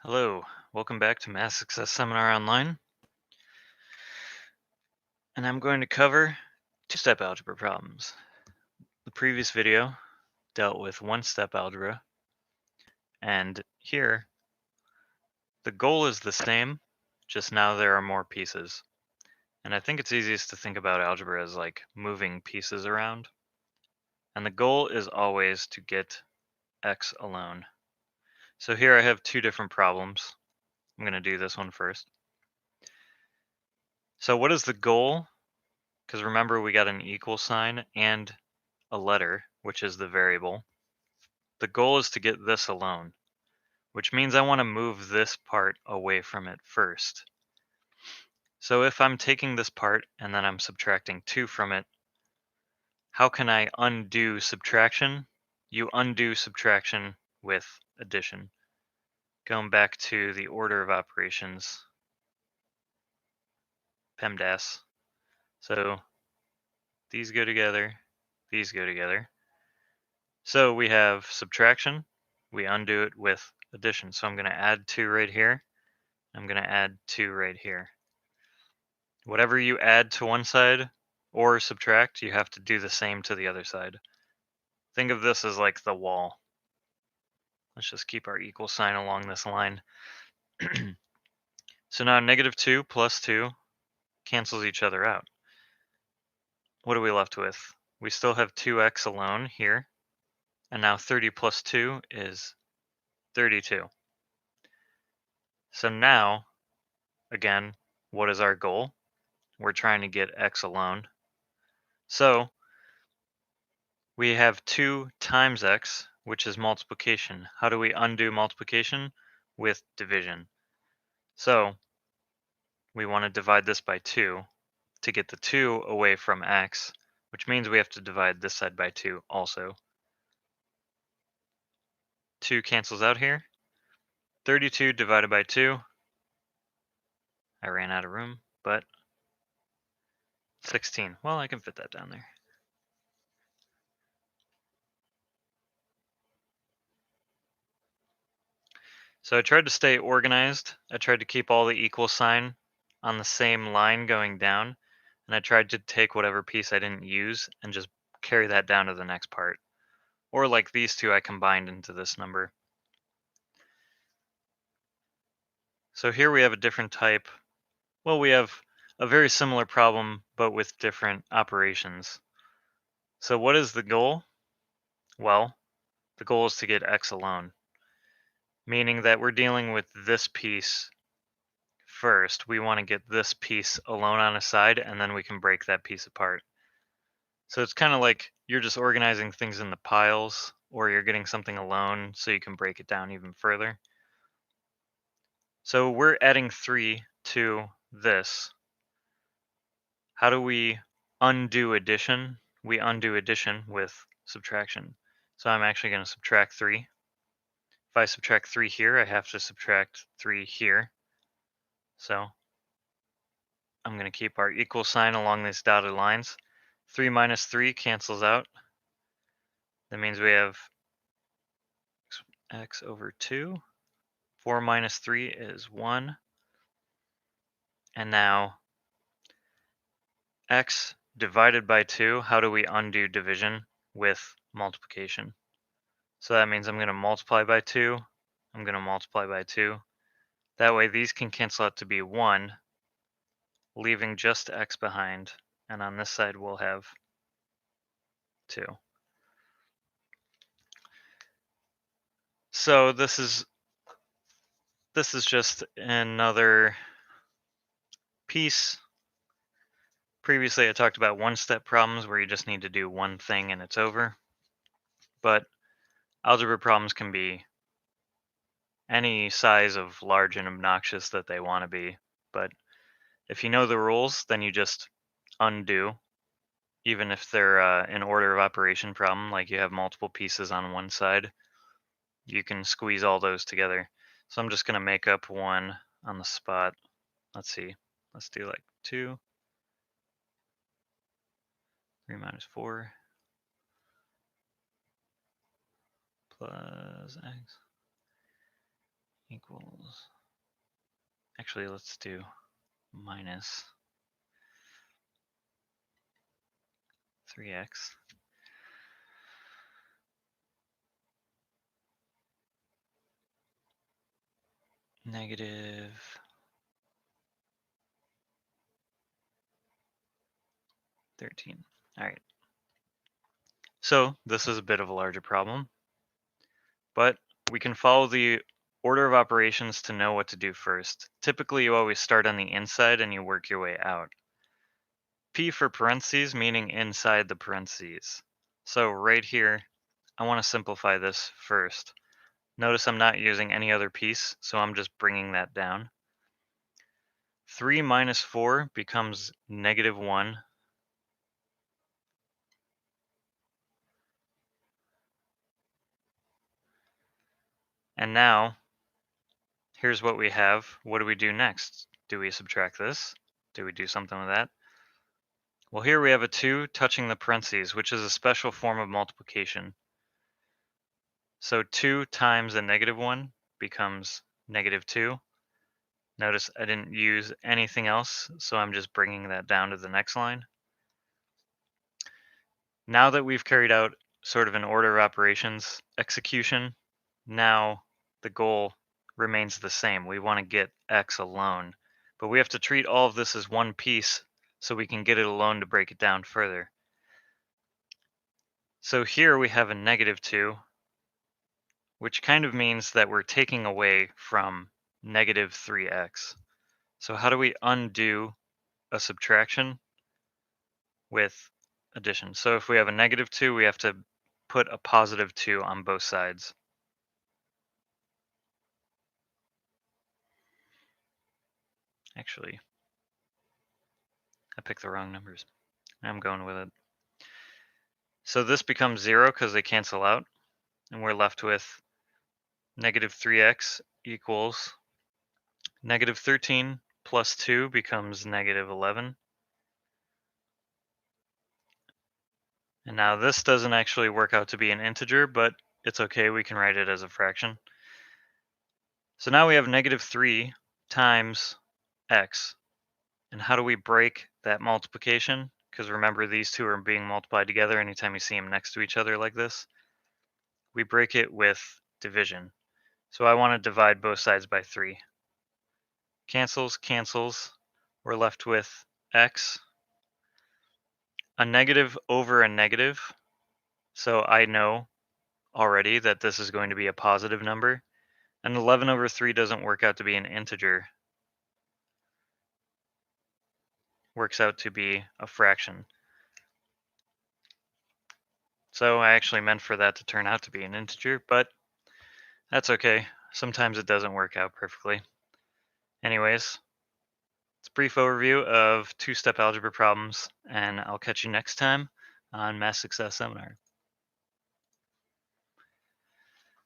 Hello, welcome back to Math Success Seminar Online. And I'm going to cover two-step algebra problems. The previous video dealt with one-step algebra, and here the goal is the same, just now there are more pieces. And I think it's easiest to think about algebra as like moving pieces around. And the goal is always to get x alone. So here I have two different problems. I'm going to do this one first. So what is the goal? Because remember, we got an equal sign and a letter, which is the variable. The goal is to get this alone, which means I want to move this part away from it first. So if I'm taking this part and then I'm subtracting 2 from it, how can I undo subtraction? You undo subtraction with addition. Going back to the order of operations, PEMDAS. So these go together, these go together. So we have subtraction, we undo it with addition. So I'm going to add 2 right here. I'm going to add 2 right here. Whatever you add to one side or subtract, you have to do the same to the other side. Think of this as like the wall. Let's just keep our equal sign along this line. So now -2 plus 2 cancels each other out. What are we left with? We still have 2x alone here. And now 30 plus 2 is 32. So now, again, what is our goal? We're trying to get x alone. So we have 2 times x, which is multiplication. How do we undo multiplication? With division. So we want to divide this by 2 to get the 2 away from x, which means we have to divide this side by 2 also. 2 cancels out here. 32 divided by 2. I ran out of room, but 16. Well, I can fit that down there. So I tried to stay organized. I tried to keep all the equal sign on the same line going down, and I tried to take whatever piece I didn't use and just carry that down to the next part. Or like these two I combined into this number. So here we have a different type. Well, we have a very similar problem, but with different operations. So what is the goal? Well, the goal is to get x alone, meaning that we're dealing with this piece first. We want to get this piece alone on a side, and then we can break that piece apart. So it's kind of like you're just organizing things in the piles, or you're getting something alone so you can break it down even further. So we're adding 3 to this. How do we undo addition? We undo addition with subtraction. So I'm actually going to subtract 3. If I subtract 3 here, I have to subtract 3 here. So I'm going to keep our equal sign along these dotted lines. 3 minus 3 cancels out. That means we have x over 2. 4 minus 3 is 1. And now x divided by 2, how do we undo division? With multiplication. So that means I'm going to multiply by 2. I'm going to multiply by 2. That way these can cancel out to be 1, leaving just x behind. And on this side we'll have 2. So this is just another piece. Previously I talked about one-step problems where you just need to do one thing and it's over. But algebra problems can be any size of large and obnoxious that they want to be. But if you know the rules, then you just undo, even if they're an order of operation problem, like you have multiple pieces on one side, you can squeeze all those together. So I'm just going to make up one on the spot. Let's see. Let's do like 2. 3 minus 4 plus x. equals, actually let's do minus 3x negative 13. All right. So this is a bit of a larger problem, but we can follow the order of operations to know what to do first. Typically, you always start on the inside and you work your way out. P for parentheses, meaning inside the parentheses. So right here, I want to simplify this first. Notice I'm not using any other piece, so I'm just bringing that down. 3 minus 4 becomes negative 1. And now, here's what we have. What do we do next? Do we subtract this? Do we do something with that? Well, here we have a 2 touching the parentheses, which is a special form of multiplication. So 2 times a negative 1 becomes negative 2. Notice I didn't use anything else, so I'm just bringing that down to the next line. Now that we've carried out sort of an order of operations execution, now the goal remains the same. We want to get x alone, but we have to treat all of this as one piece so we can get it alone to break it down further. So here we have a negative 2, which kind of means that we're taking away from negative 3x. So how do we undo a subtraction with addition? So if we have a negative 2, we have to put a positive 2 on both sides. Actually, I picked the wrong numbers. I'm going with it. So this becomes 0 because they cancel out, and we're left with negative 3x equals negative 13 plus 2 becomes negative 11. And now this doesn't actually work out to be an integer, but it's okay, we can write it as a fraction. So now we have negative 3 times x. And how do we break that multiplication? Because remember, these two are being multiplied together anytime you see them next to each other like this. We break it with division. So I want to divide both sides by 3. Cancels, cancels. We're left with x. A negative over a negative. So I know already that this is going to be a positive number. And 11 over 3 doesn't work out to be an integer. Works out to be a fraction. So I actually meant for that to turn out to be an integer, but that's okay. Sometimes it doesn't work out perfectly. Anyways, it's a brief overview of two-step algebra problems, and I'll catch you next time on Math Success Seminar.